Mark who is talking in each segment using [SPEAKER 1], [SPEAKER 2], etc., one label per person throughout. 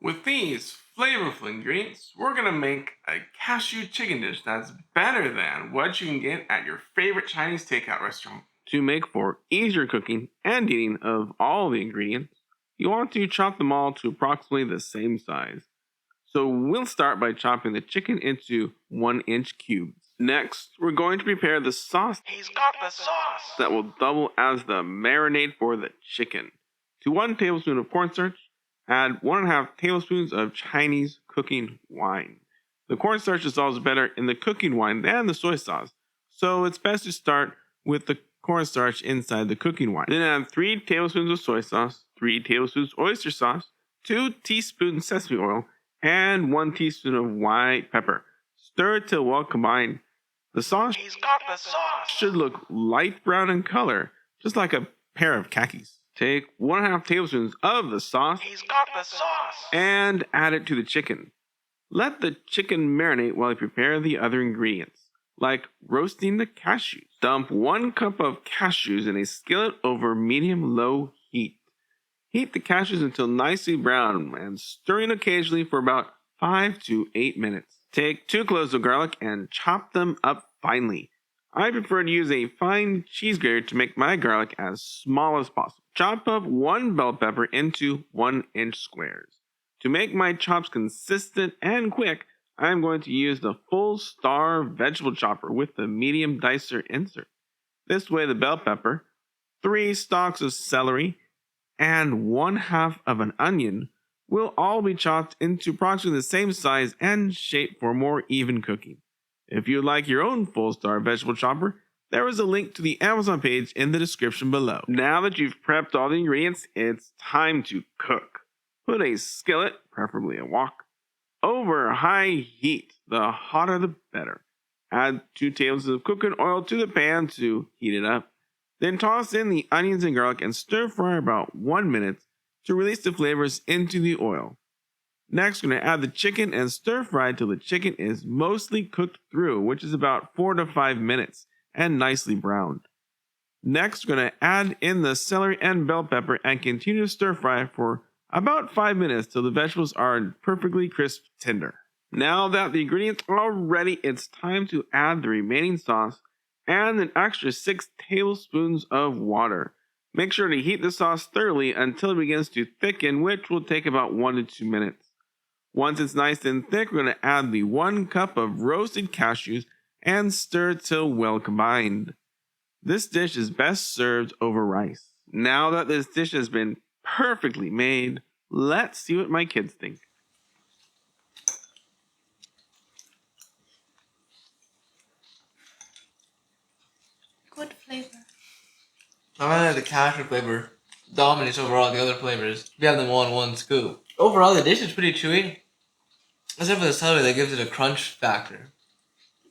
[SPEAKER 1] With these flavorful ingredients, we're going to make a cashew chicken dish that's better than what you can get at your favorite Chinese takeout restaurant. To make for easier cooking and eating of all the ingredients, you want to chop them all to approximately the same size. So we'll start by chopping the chicken into 1-inch cubes. Next, we're going to prepare the sauce.
[SPEAKER 2] He's got the sauce!
[SPEAKER 1] That will double as the marinade for the chicken. To 1 tablespoon of cornstarch, add 1.5 tablespoons of Chinese cooking wine. The cornstarch dissolves better in the cooking wine than the soy sauce, so it's best to start with the cornstarch inside the cooking wine. Then add 3 tablespoons of soy sauce, 3 tablespoons oyster sauce, 2 teaspoons sesame oil, and 1 teaspoon of white pepper. Stir till well combined. The sauce should look light brown in color, just like a pair of khakis. Take 1.5 tablespoons of the sauce and add it to the chicken. Let the chicken marinate while you prepare the other ingredients, like roasting the cashews. Dump 1 cup of cashews in a skillet over medium-low heat. Heat the cashews until nicely brown and stirring occasionally for about 5 to 8 minutes. Take 2 cloves of garlic and chop them up finely. I prefer to use a fine cheese grater to make my garlic as small as possible. Chop up 1 bell pepper into 1-inch squares. To make my chops consistent and quick, I am going to use the full star vegetable chopper with the medium dicer insert. This way the bell pepper, 3 stalks of celery, and 1/2 of an onion will all be chopped into approximately the same size and shape for more even cooking. If you'd like your own full star vegetable chopper, there is a link to the Amazon page in the description below. Now that you've prepped all the ingredients, it's time to cook. Put a skillet, preferably a wok, over high heat. The hotter the better. Add 2 tablespoons of cooking oil to the pan to heat it up. Then toss in the onions and garlic and stir fry about 1 minute to release the flavors into the oil. Next, we're going to add the chicken and stir fry till the chicken is mostly cooked through, which is about 4 to 5 minutes, and nicely browned. Next, we're going to add in the celery and bell pepper and continue to stir fry for about 5 minutes till the vegetables are perfectly crisp tender. Now that the ingredients are ready, it's time to add the remaining sauce and an extra 6 tablespoons of water. Make sure to heat the sauce thoroughly until it begins to thicken, which will take about 1 to 2 minutes. Once it's nice and thick, we're going to add the 1 cup of roasted cashews and stir till well combined. This dish is best served over rice. Now that this dish has been perfectly made, let's see what my kids think.
[SPEAKER 3] Good flavor.
[SPEAKER 2] I like the cashew flavor dominates over all the other flavors. You have them all in one scoop. Overall, the dish is pretty chewy, except for the celery that gives it a crunch factor.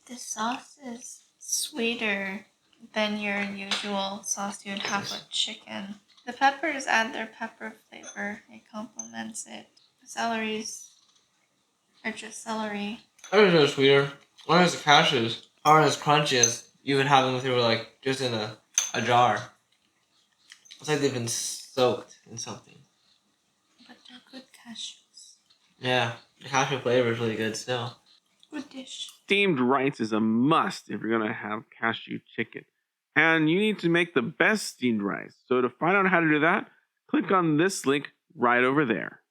[SPEAKER 3] The sauce is sweeter than your usual sauce you would have with chicken. The peppers add their pepper flavor. It complements it. The celeries are just celery.
[SPEAKER 2] Ours are sweeter. Ours the cashews aren't as crunchy as you would have them if they were like just in a jar. It's like they've been soaked in something.
[SPEAKER 3] But they're good cashews.
[SPEAKER 2] Yeah, the cashew flavor is really good still.
[SPEAKER 3] Good dish.
[SPEAKER 1] Steamed rice is a must if you're going to have cashew chicken. And you need to make the best steamed rice. So to find out how to do that, click on this link right over there.